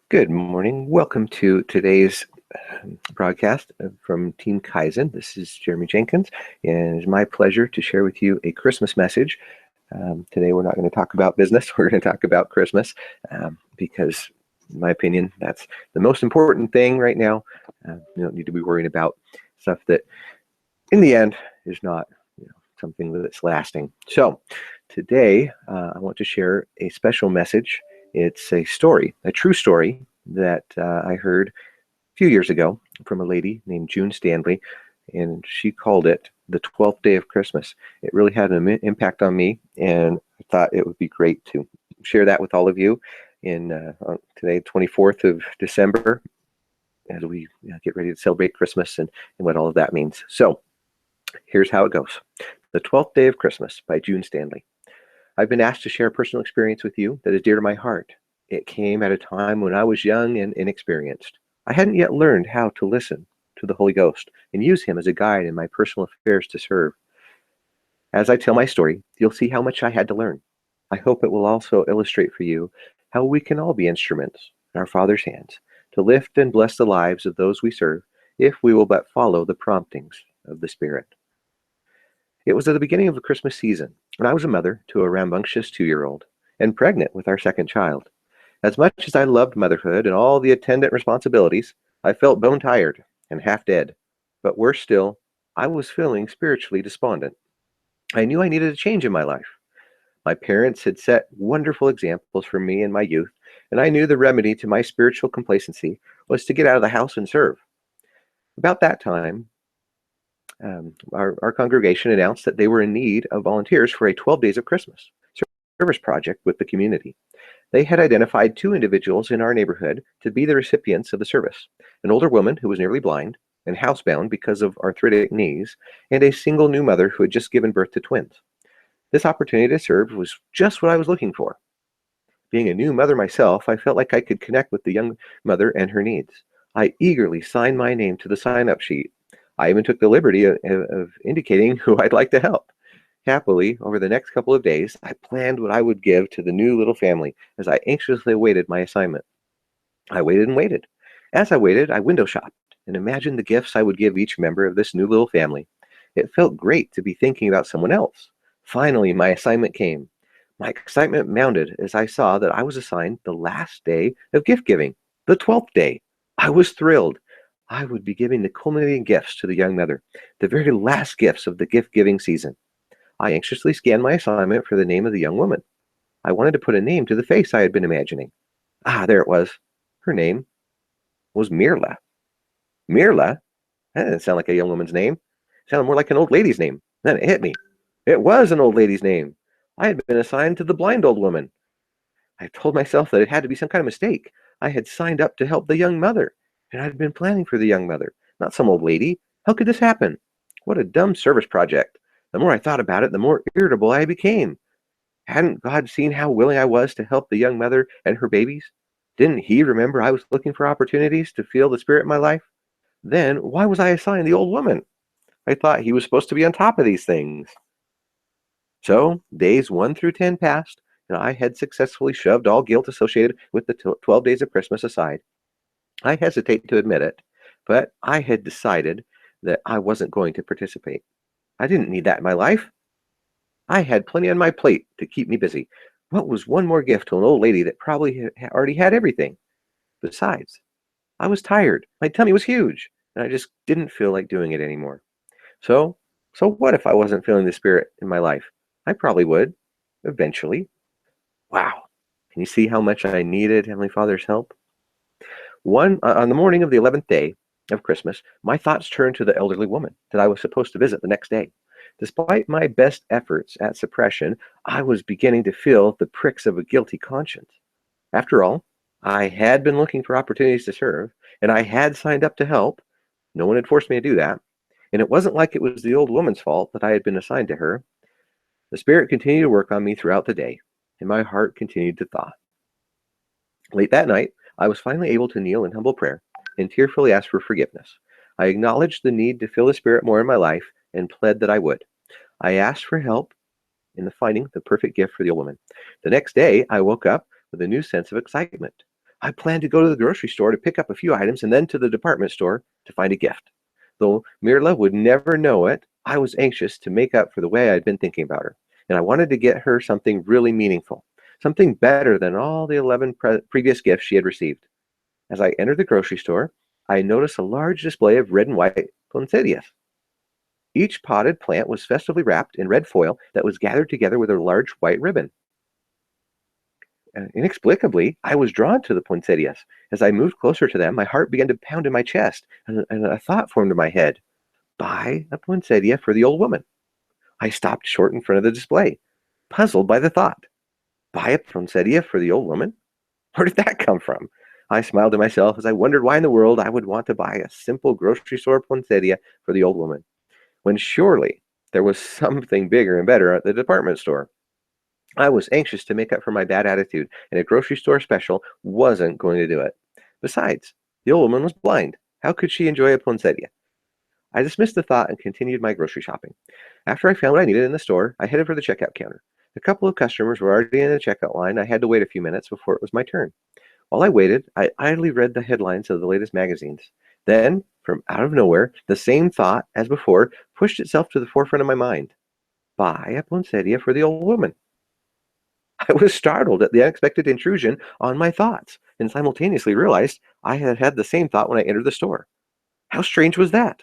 Good morning. Welcome to today's broadcast from Team Kaizen. This is Jeremy Jenkins, and it's my pleasure to share with you a Christmas message. Today, we're not going to talk about business. We're going to talk about Christmas because, in my opinion, that's the most important thing right now. You don't need to be worrying about stuff that, in the end, is not something that's lasting. So, today, I want to share a special message. It's a story, a true story that I heard a few years ago from a lady named June Stanley, and she called it the 12th day of Christmas. It really had an impact on me, and I thought it would be great to share that with all of you in today, 24th of December, as we get ready to celebrate Christmas and what all of that means. So here's how it goes. The 12th Day of Christmas by June Stanley. I've been asked to share a personal experience with you that is dear to my heart. It came at a time when I was young and inexperienced. I hadn't yet learned how to listen to the Holy Ghost and use him as a guide in my personal affairs to serve. As I tell my story, you'll see how much I had to learn. I hope it will also illustrate for you how we can all be instruments in our Father's hands to lift and bless the lives of those we serve if we will but follow the promptings of the Spirit. It was at the beginning of the Christmas season, and I was a mother to a rambunctious 2-year-old and pregnant with our second child. As much as I loved motherhood and all the attendant responsibilities, I felt bone tired and half dead. But worse still, I was feeling spiritually despondent. I knew I needed a change in my life. My parents had set wonderful examples for me in my youth, and I knew the remedy to my spiritual complacency was to get out of the house and serve. About that time, our congregation announced that they were in need of volunteers for a 12 Days of Christmas service project with the community. They had identified 2 individuals in our neighborhood to be the recipients of the service, an older woman who was nearly blind and housebound because of arthritic knees, and a single new mother who had just given birth to twins. This opportunity to serve was just what I was looking for. Being a new mother myself, I felt like I could connect with the young mother and her needs. I eagerly signed my name to the sign-up sheet. I even took the liberty of indicating who I'd like to help. Happily, over the next couple of days, I planned what I would give to the new little family as I anxiously awaited my assignment. I waited and waited. As I waited, I window shopped and imagined the gifts I would give each member of this new little family. It felt great to be thinking about someone else. Finally, my assignment came. My excitement mounted as I saw that I was assigned the last day of gift giving, the 12th day. I was thrilled. I would be giving the culminating gifts to the young mother, the very last gifts of the gift-giving season. I anxiously scanned my assignment for the name of the young woman. I wanted to put a name to the face I had been imagining. Ah, there it was. Her name was Mirla. Mirla? That didn't sound like a young woman's name. It sounded more like an old lady's name. Then it hit me. It was an old lady's name. I had been assigned to the blind old woman. I told myself that it had to be some kind of mistake. I had signed up to help the young mother, and I'd been planning for the young mother, not some old lady. How could this happen? What a dumb service project. The more I thought about it, the more irritable I became. Hadn't God seen how willing I was to help the young mother and her babies? Didn't he remember I was looking for opportunities to feel the Spirit in my life? Then why was I assigned the old woman? I thought he was supposed to be on top of these things. So days 1 through 10 passed, and I had successfully shoved all guilt associated with the 12 days of Christmas aside. I hesitate to admit it, but I had decided that I wasn't going to participate. I didn't need that in my life. I had plenty on my plate to keep me busy. What was one more gift to an old lady that probably already had everything? Besides, I was tired. My tummy was huge, and I just didn't feel like doing it anymore. So, so what if I wasn't feeling the Spirit in my life? I probably would, eventually. Wow. Can you see how much I needed Heavenly Father's help? On the morning of the 11th day of Christmas, my thoughts turned to the elderly woman that I was supposed to visit the next day. Despite my best efforts at suppression, I was beginning to feel the pricks of a guilty conscience. After all, I had been looking for opportunities to serve, and I had signed up to help. No one had forced me to do that. And it wasn't like it was the old woman's fault that I had been assigned to her. The Spirit continued to work on me throughout the day, and my heart continued to thaw. Late that night, I was finally able to kneel in humble prayer and tearfully ask for forgiveness. I acknowledged the need to feel the Spirit more in my life and pled that I would. I asked for help in finding the perfect gift for the old woman. The next day, I woke up with a new sense of excitement. I planned to go to the grocery store to pick up a few items and then to the department store to find a gift. Though Mirla would never know it, I was anxious to make up for the way I'd been thinking about her, and I wanted to get her something really meaningful, something better than all the 11 previous gifts she had received. As I entered the grocery store, I noticed a large display of red and white poinsettias. Each potted plant was festively wrapped in red foil that was gathered together with a large white ribbon. Inexplicably, I was drawn to the poinsettias. As I moved closer to them, my heart began to pound in my chest, and a thought formed in my head: buy a poinsettia for the old woman. I stopped short in front of the display, puzzled by the thought. Buy a poinsettia for the old woman? Where did that come from? I smiled to myself as I wondered why in the world I would want to buy a simple grocery store poinsettia for the old woman, when surely there was something bigger and better at the department store. I was anxious to make up for my bad attitude, and a grocery store special wasn't going to do it. Besides, the old woman was blind. How could she enjoy a poinsettia? I dismissed the thought and continued my grocery shopping. After I found what I needed in the store, I headed for the checkout counter. A couple of customers were already in the checkout line. I had to wait a few minutes before it was my turn. While I waited, I idly read the headlines of the latest magazines. Then, from out of nowhere, the same thought as before pushed itself to the forefront of my mind. Buy a poinsettia for the old woman. I was startled at the unexpected intrusion on my thoughts, and simultaneously realized I had had the same thought when I entered the store. How strange was that?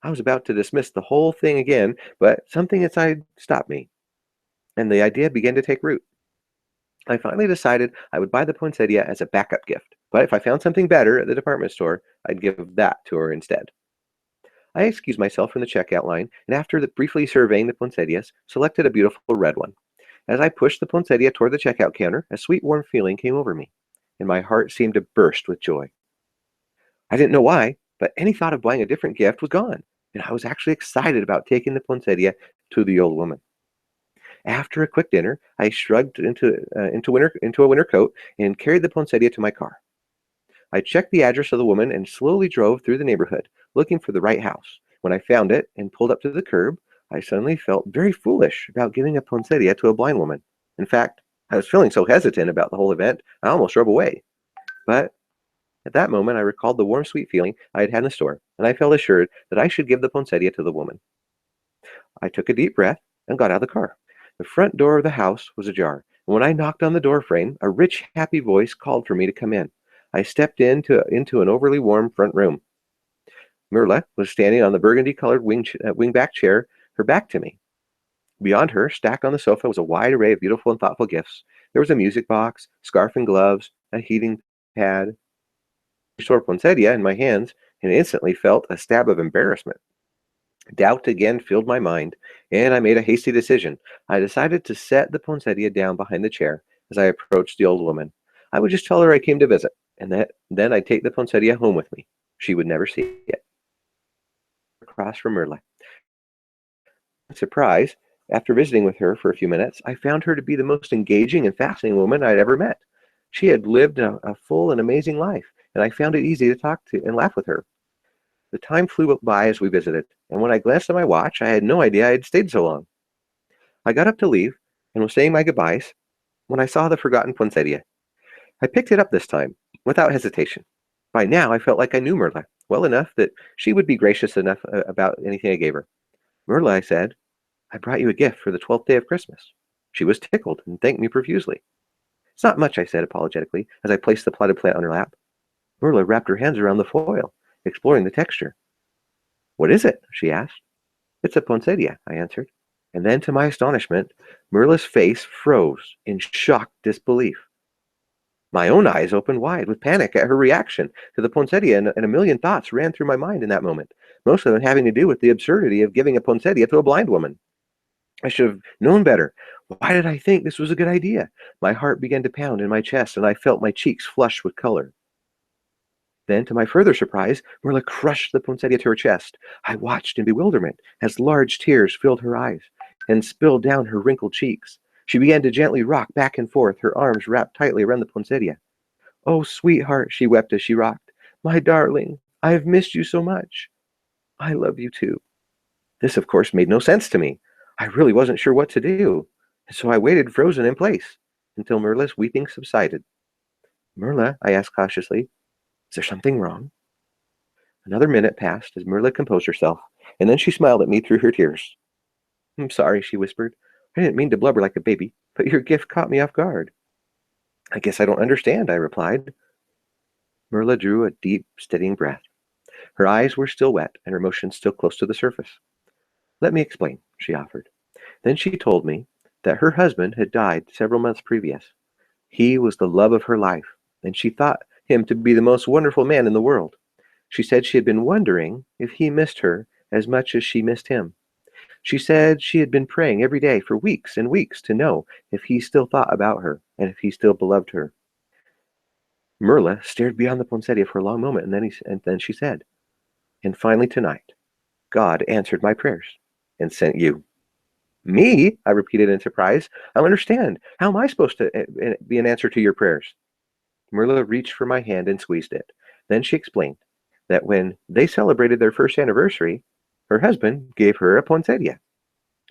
I was about to dismiss the whole thing again, but something inside stopped me, and the idea began to take root. I finally decided I would buy the poinsettia as a backup gift, but if I found something better at the department store, I'd give that to her instead. I excused myself from the checkout line, and after briefly surveying the poinsettias, selected a beautiful red one. As I pushed the poinsettia toward the checkout counter, a sweet warm feeling came over me, and my heart seemed to burst with joy. I didn't know why, but any thought of buying a different gift was gone, and I was actually excited about taking the poinsettia to the old woman. After a quick dinner, I shrugged into a winter coat and carried the poinsettia to my car. I checked the address of the woman and slowly drove through the neighborhood, looking for the right house. When I found it and pulled up to the curb, I suddenly felt very foolish about giving a poinsettia to a blind woman. In fact, I was feeling so hesitant about the whole event, I almost drove away. But at that moment, I recalled the warm, sweet feeling I had had in the store, and I felt assured that I should give the poinsettia to the woman. I took a deep breath and got out of the car. The front door of the house was ajar, and when I knocked on the door frame, a rich, happy voice called for me to come in. I stepped into an overly warm front room. Mirla was standing on the burgundy-colored wingback chair, her back to me. Beyond her, stacked on the sofa, was a wide array of beautiful and thoughtful gifts. There was a music box, scarf and gloves, a heating pad, a short poinsettia in my hands, and instantly felt a stab of embarrassment. Doubt again filled my mind, and I made a hasty decision. I decided to set the poinsettia down behind the chair as I approached the old woman. I would just tell her I came to visit, and then I'd take the poinsettia home with me. She would never see it. Across from Merla. Surprise, after visiting with her for a few minutes, I found her to be the most engaging and fascinating woman I'd ever met. She had lived a full and amazing life, and I found it easy to talk to and laugh with her. The time flew by as we visited, and when I glanced at my watch, I had no idea I had stayed so long. I got up to leave and was saying my goodbyes when I saw the forgotten poinsettia. I picked it up this time, without hesitation. By now, I felt like I knew Merla well enough that she would be gracious enough about anything I gave her. Merla, I said, I brought you a gift for the 12th day of Christmas. She was tickled and thanked me profusely. It's not much, I said apologetically, as I placed the potted plant on her lap. Merla wrapped her hands around the foil, exploring the texture. What is it? She asked. It's a poinsettia, I answered. And then, to my astonishment, Merla's face froze in shocked disbelief. My own eyes opened wide with panic at her reaction to the poinsettia, and a million thoughts ran through my mind in that moment, most of them having to do with the absurdity of giving a poinsettia to a blind woman. I should have known better. Why did I think this was a good idea? My heart began to pound in my chest, and I felt my cheeks flush with color. Then, to my further surprise, Merla crushed the poinsettia to her chest. I watched in bewilderment as large tears filled her eyes and spilled down her wrinkled cheeks. She began to gently rock back and forth, her arms wrapped tightly around the poinsettia. Oh, sweetheart, she wept as she rocked. My darling, I have missed you so much. I love you too. This, of course, made no sense to me. I really wasn't sure what to do, and so I waited frozen in place until Merla's weeping subsided. Mirla, I asked cautiously, is there something wrong? Another minute passed as Mirla composed herself, and then she smiled at me through her tears. I'm sorry, she whispered. I didn't mean to blubber like a baby, but your gift caught me off guard. I guess I don't understand, I replied. Mirla drew a deep, steadying breath. Her eyes were still wet and her emotions still close to the surface. Let me explain, she offered. Then she told me that her husband had died several months previous. He was the love of her life, and she thought him to be the most wonderful man in the world. She said she had been wondering if he missed her as much as she missed him. She said she had been praying every day for weeks and weeks to know if he still thought about her and if he still beloved her. Mirla stared beyond the poinsettia for a long moment, and then she said, and finally tonight, God answered my prayers and sent you. Me? I repeated in surprise. I don't understand. How am I supposed to be an answer to your prayers? Mirla reached for my hand and squeezed it. Then she explained that when they celebrated their first anniversary, her husband gave her a poinsettia.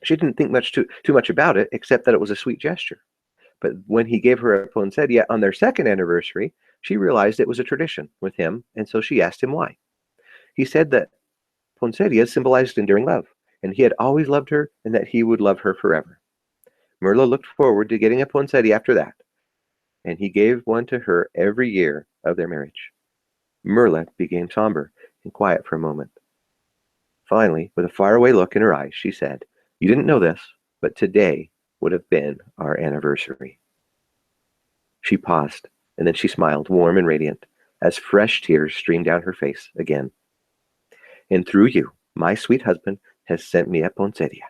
She didn't think too much about it, except that it was a sweet gesture. But when he gave her a poinsettia on their second anniversary, she realized it was a tradition with him, and so she asked him why. He said that poinsettias symbolized enduring love, and he had always loved her and that he would love her forever. Mirla looked forward to getting a poinsettia after that, and he gave one to her every year of their marriage. Mirla became somber and quiet for a moment. Finally, with a faraway look in her eyes, she said, You didn't know this, but today would have been our anniversary. She paused, and then she smiled, warm and radiant, as fresh tears streamed down her face again. And through you, my sweet husband has sent me a poinsettia.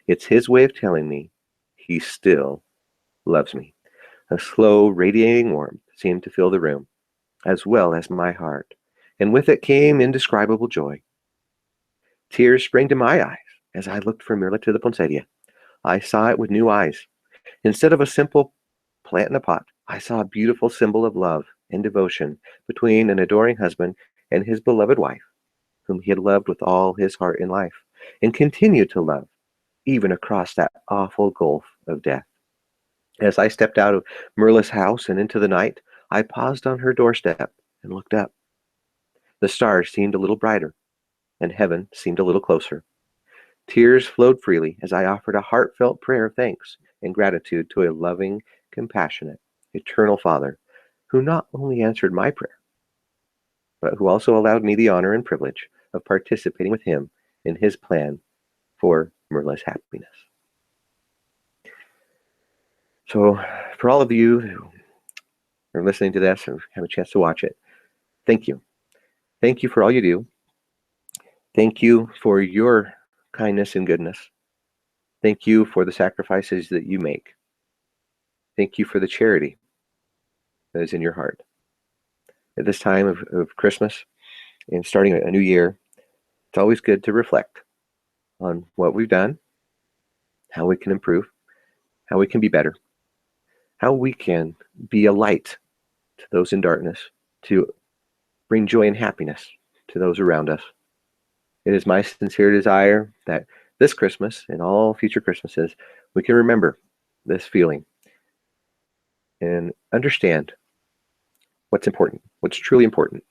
It's his way of telling me he still loves me. A slow, radiating warmth seemed to fill the room, as well as my heart, and with it came indescribable joy. Tears sprang to my eyes as I looked from Mirla to the poinsettia. I saw it with new eyes. Instead of a simple plant in a pot, I saw a beautiful symbol of love and devotion between an adoring husband and his beloved wife, whom he had loved with all his heart in life, and continued to love, even across that awful gulf of death. As I stepped out of Mirla's house and into the night, I paused on her doorstep and looked up. The stars seemed a little brighter, and heaven seemed a little closer. Tears flowed freely as I offered a heartfelt prayer of thanks and gratitude to a loving, compassionate, eternal Father who not only answered my prayer, but who also allowed me the honor and privilege of participating with him in his plan for Mirla's happiness. So, for all of you who are listening to this and have a chance to watch it, thank you. Thank you for all you do. Thank you for your kindness and goodness. Thank you for the sacrifices that you make. Thank you for the charity that is in your heart. At this time of Christmas and starting a new year, it's always good to reflect on what we've done, how we can improve, how we can be better, how we can be a light to those in darkness, to bring joy and happiness to those around us. It is my sincere desire that this Christmas and all future Christmases, we can remember this feeling and understand what's important, what's truly important.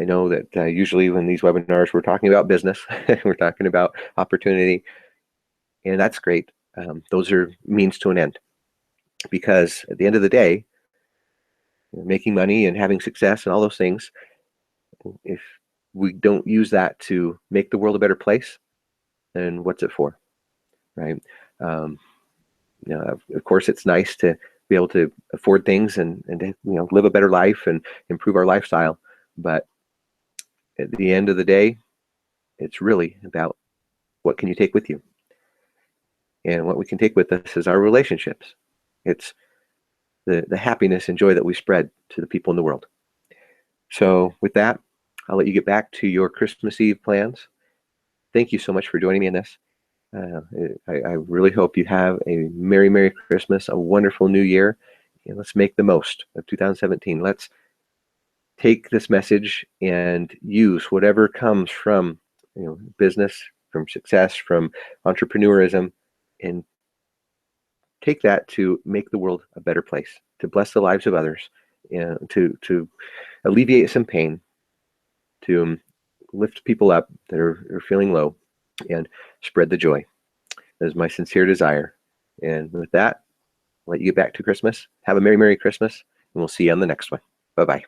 I know that usually when these webinars, we're talking about business, we're talking about opportunity, and that's great. Those are means to an end, because at the end of the day, making money and having success and all those things, if we don't use that to make the world a better place, then what's it for, right? Of course, it's nice to be able to afford things and to, live a better life and improve our lifestyle. But at the end of the day, it's really about what can you take with you. And what we can take with us is our relationships. It's the happiness and joy that we spread to the people in the world. So with that, I'll let you get back to your Christmas Eve plans. Thank you so much for joining me in this. I really hope you have a Merry, Merry Christmas, a wonderful New Year, and let's make the most of 2017. Let's take this message and use whatever comes from business, from success, from entrepreneurism, and take that to make the world a better place, to bless the lives of others, to alleviate some pain, to lift people up that are feeling low, and spread the joy. That is my sincere desire. And with that, I'll let you get back to Christmas. Have a Merry Christmas, and we'll see you on the next one. Bye-bye.